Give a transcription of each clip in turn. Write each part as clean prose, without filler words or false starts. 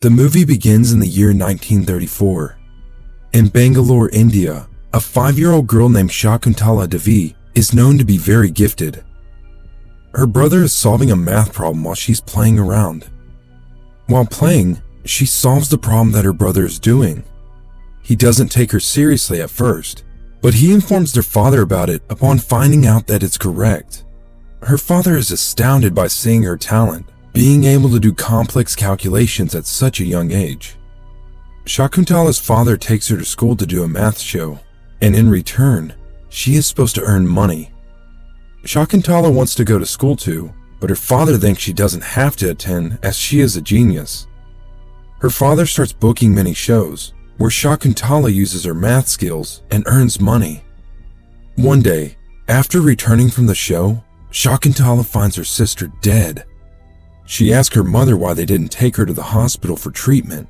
The movie begins in the year 1934. In Bangalore, India, a 5-year-old girl named Shakuntala Devi is known to be very gifted. Her brother is solving a math problem while she's playing around. While playing, she solves the problem that her brother is doing. He doesn't take her seriously at first, but he informs their father about it upon finding out that it's correct. Her father is astounded by seeing her talent, being able to do complex calculations at such a young age. Shakuntala's father takes her to school to do a math show, and in return, she is supposed to earn money. Shakuntala wants to go to school too, but her father thinks she doesn't have to attend as she is a genius. Her father starts booking many shows, where Shakuntala uses her math skills and earns money. One day, after returning from the show, Shakuntala finds her sister dead. She asks her mother why they didn't take her to the hospital for treatment.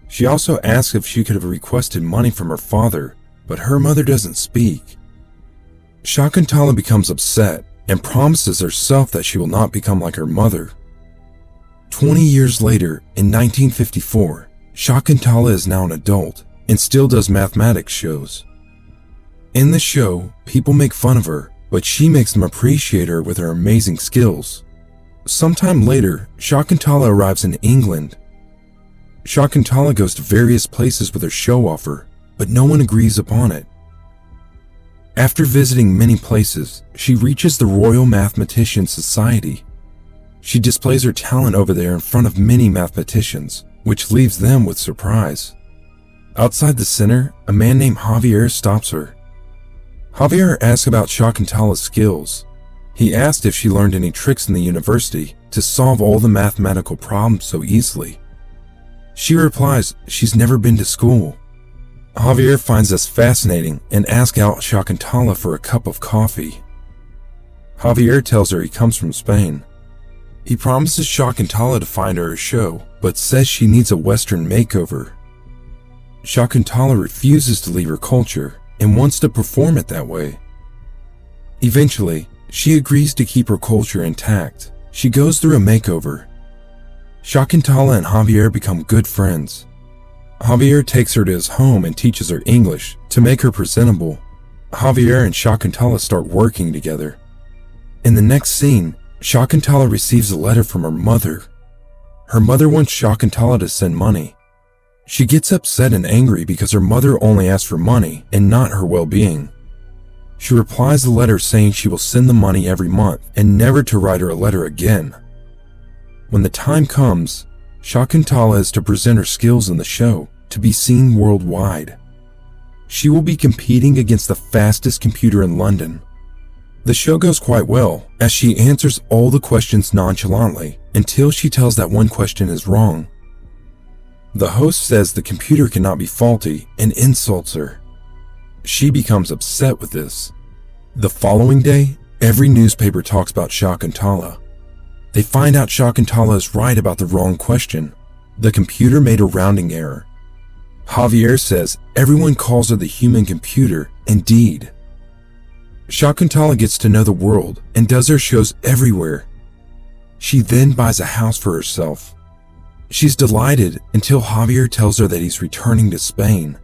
She also asks if she could have requested money from her father, but her mother doesn't speak. Shakuntala becomes upset and promises herself that she will not become like her mother. 20 years later, in 1954, Shakuntala is now an adult and still does mathematics shows. In the show, people make fun of her, but she makes them appreciate her with her amazing skills. Sometime later, Shakuntala arrives in England. Shakuntala goes to various places with her show offer, but no one agrees upon it. After visiting many places, she reaches the Royal Mathematician Society. She displays her talent over there in front of many mathematicians, which leaves them with surprise. Outside the center, a man named Javier stops her. Javier asks about Shakuntala's skills. He asked if she learned any tricks in the university to solve all the mathematical problems so easily. She replies she's never been to school. Javier finds this fascinating and asks out Shakuntala for a cup of coffee. Javier tells her he comes from Spain. He promises Shakuntala to find her a show, but says she needs a Western makeover. Shakuntala refuses to leave her culture and wants to perform it that way. Eventually, she agrees to keep her culture intact. She goes through a makeover. Shakuntala and Javier become good friends. Javier takes her to his home and teaches her English to make her presentable. Javier and Shakuntala start working together. In the next scene, Shakuntala receives a letter from her mother. Her mother wants Shakuntala to send money. She gets upset and angry because her mother only asks for money and not her well-being. She replies the letter saying she will send the money every month and never to write her a letter again. When the time comes, Shakuntala is to present her skills in the show to be seen worldwide. She will be competing against the fastest computer in London. The show goes quite well, as she answers all the questions nonchalantly until she tells that one question is wrong. The host says the computer cannot be faulty and insults her. She becomes upset with this. The following day, every newspaper talks about Shakuntala. They find out Shakuntala is right about the wrong question. The computer made a rounding error. Javier says everyone calls her the human computer, indeed. Shakuntala gets to know the world and does her shows everywhere. She then buys a house for herself. She's delighted until Javier tells her that he's returning to Spain.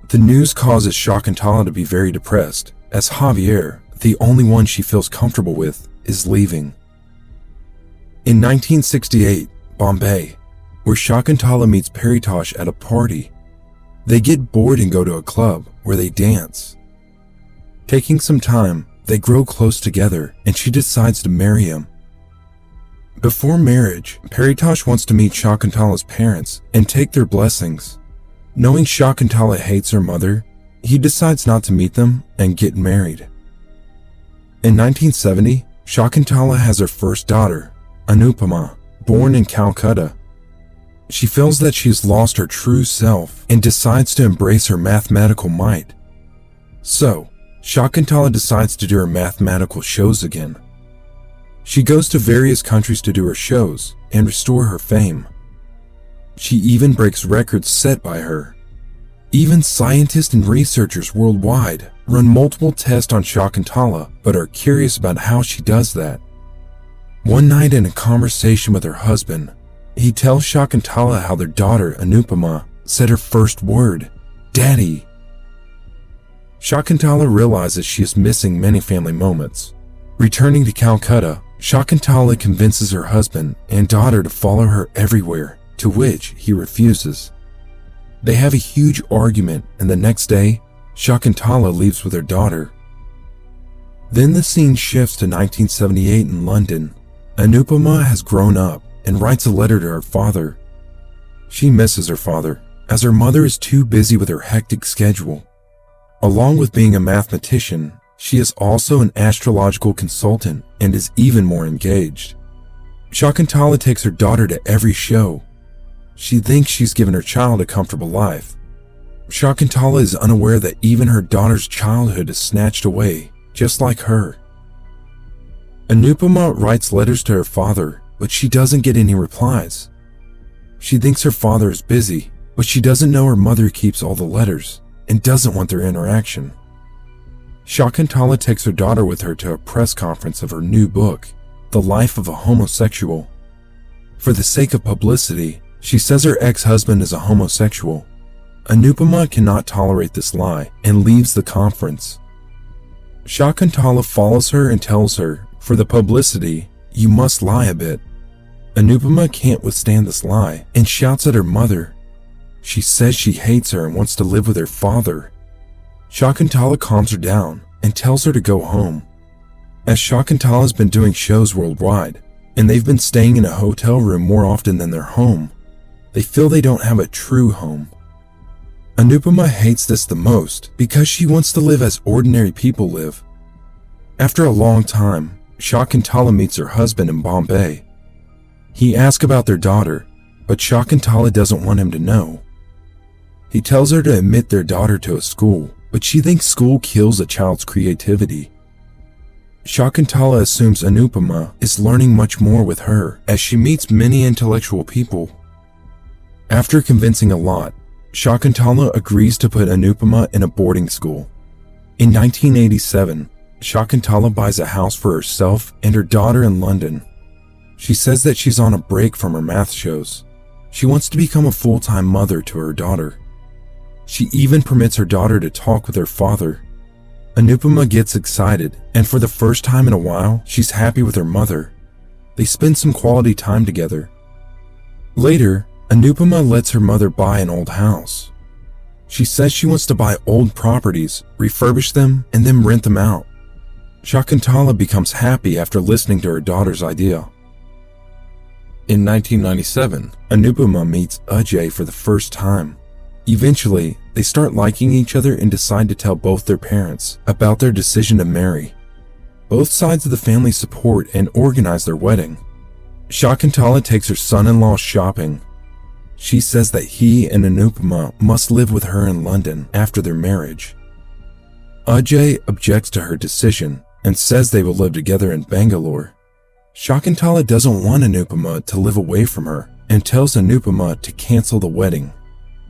The news causes Shakuntala to be very depressed, as Javier, the only one she feels comfortable with, is leaving. In 1968, Bombay, where Shakuntala meets Paritosh at a party. They get bored and go to a club where they dance. Taking some time, they grow close together and she decides to marry him. Before marriage, Paritosh wants to meet Shakuntala's parents and take their blessings. Knowing Shakuntala hates her mother, he decides not to meet them and get married. In 1970, Shakuntala has her first daughter, Anupama, born in Calcutta. She feels that she has lost her true self and decides to embrace her mathematical might. So, Shakuntala decides to do her mathematical shows again. She goes to various countries to do her shows and restore her fame. She even breaks records set by her. Even scientists and researchers worldwide run multiple tests on Shakuntala but are curious about how she does that. One night in a conversation with her husband, He tells Shakuntala how their daughter, Anupama, said her first word, "Daddy." Shakuntala realizes she is missing many family moments. Returning to Calcutta, Shakuntala convinces her husband and daughter to follow her everywhere, to which he refuses. They have a huge argument, and the next day, Shakuntala leaves with her daughter. Then the scene shifts to 1978 in London. Anupama has grown up and writes a letter to her father. She misses her father, as her mother is too busy with her hectic schedule. Along with being a mathematician, she is also an astrological consultant and is even more engaged. Shakuntala takes her daughter to every show. She thinks she's given her child a comfortable life. Shakuntala is unaware that even her daughter's childhood is snatched away, just like her. Anupama writes letters to her father, but she doesn't get any replies. She thinks her father is busy, but she doesn't know her mother keeps all the letters and doesn't want their interaction. Shakuntala takes her daughter with her to a press conference of her new book, The Life of a Homosexual. For the sake of publicity, she says her ex-husband is a homosexual. Anupama cannot tolerate this lie and leaves the conference. Shakuntala follows her and tells her, for the publicity, you must lie a bit. Anupama can't withstand this lie and shouts at her mother. She says she hates her and wants to live with her father. Shakuntala calms her down and tells her to go home. As Shakuntala has been doing shows worldwide, and they've been staying in a hotel room more often than their home, they feel they don't have a true home. Anupama hates this the most because she wants to live as ordinary people live. After a long time, Shakuntala meets her husband in Bombay. He asks about their daughter, but Shakuntala doesn't want him to know. He tells her to admit their daughter to a school, but she thinks school kills a child's creativity. Shakuntala assumes Anupama is learning much more with her as she meets many intellectual people. After convincing a lot, Shakuntala agrees to put Anupama in a boarding school. In 1987, Shakuntala buys a house for herself and her daughter in London. She says that she's on a break from her math shows. She wants to become a full-time mother to her daughter. She even permits her daughter to talk with her father. Anupama gets excited, and for the first time in a while, she's happy with her mother. They spend some quality time together. Later, Anupama lets her mother buy an old house. She says she wants to buy old properties, refurbish them, and then rent them out. Shakuntala becomes happy after listening to her daughter's idea. In 1997, Anupama meets Ajay for the first time. Eventually, they start liking each other and decide to tell both their parents about their decision to marry. Both sides of the family support and organize their wedding. Shakuntala takes her son-in-law shopping. She says that he and Anupama must live with her in London after their marriage. Ajay objects to her decision and says they will live together in Bangalore. Shakuntala doesn't want Anupama to live away from her and tells Anupama to cancel the wedding.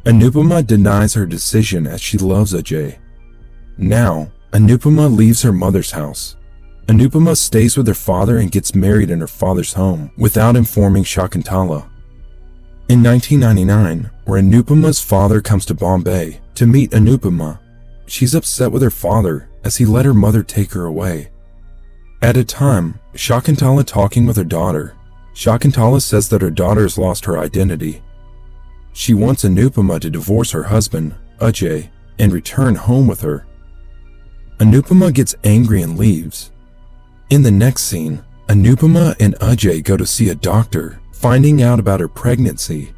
Anupama denies her decision as she loves Ajay. Now, Anupama leaves her mother's house. Anupama stays with her father and gets married in her father's home without informing Shakuntala. In 1999, where Anupama's father comes to Bombay to meet Anupama, she's upset with her father as he let her mother take her away. At a time, Shakuntala talking with her daughter, Shakuntala says that her daughter has lost her identity. She wants Anupama to divorce her husband, Ajay, and return home with her. Anupama gets angry and leaves. In the next scene, Anupama and Ajay go to see a doctor, finding out about her pregnancy.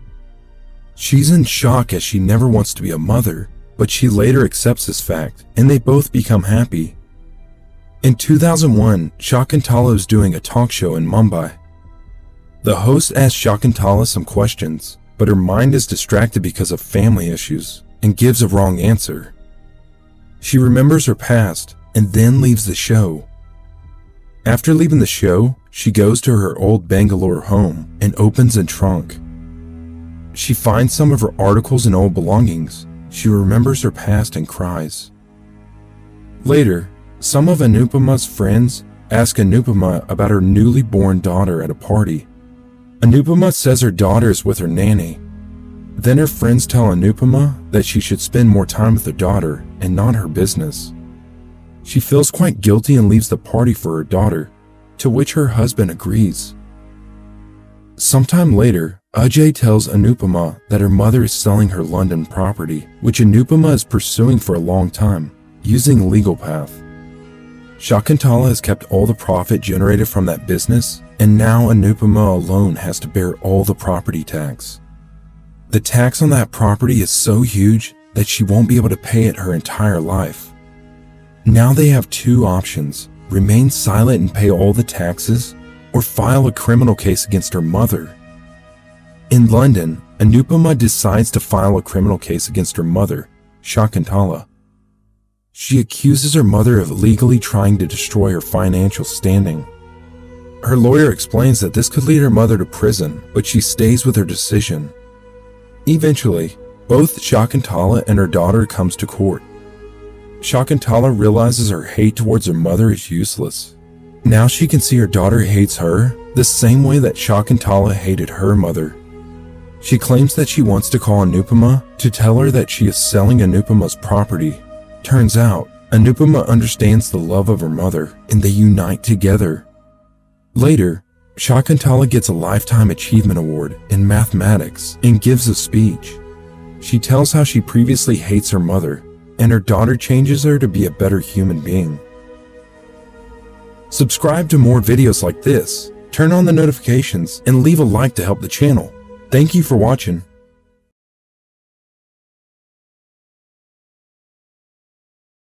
She's in shock as she never wants to be a mother, but she later accepts this fact, and they both become happy. In 2001, Shakuntala is doing a talk show in Mumbai. The host asks Shakuntala some questions, but her mind is distracted because of family issues and gives a wrong answer. She remembers her past and then leaves the show. After leaving the show, she goes to her old Bangalore home and opens a trunk. She finds some of her articles and old belongings. She remembers her past and cries. Later, some of Anupama's friends ask Anupama about her newly born daughter at a party. Anupama says her daughter is with her nanny. Then her friends tell Anupama that she should spend more time with her daughter and not her business. She feels quite guilty and leaves the party for her daughter, to which her husband agrees. Sometime later, Ajay tells Anupama that her mother is selling her London property, which Anupama is pursuing for a long time, using a legal path. Shakuntala has kept all the profit generated from that business, and now Anupama alone has to bear all the property tax. The tax on that property is so huge that she won't be able to pay it her entire life. Now they have two options: remain silent and pay all the taxes, or file a criminal case against her mother. In London, Anupama decides to file a criminal case against her mother, Shakuntala. She accuses her mother of illegally trying to destroy her financial standing. Her lawyer explains that this could lead her mother to prison, but she stays with her decision. Eventually, both Shakuntala and her daughter comes to court. Shakuntala realizes her hate towards her mother is useless. Now she can see her daughter hates her the same way that Shakuntala hated her mother. She claims that she wants to call Anupama to tell her that she is selling Anupama's property. Turns out, Anupama understands the love of her mother and they unite together. Later, Shakuntala gets a Lifetime Achievement Award in mathematics and gives a speech. She tells how she previously hates her mother, and her daughter changes her to be a better human being. Subscribe to more videos like this, turn on the notifications, and leave a like to help the channel. Thank you for watching.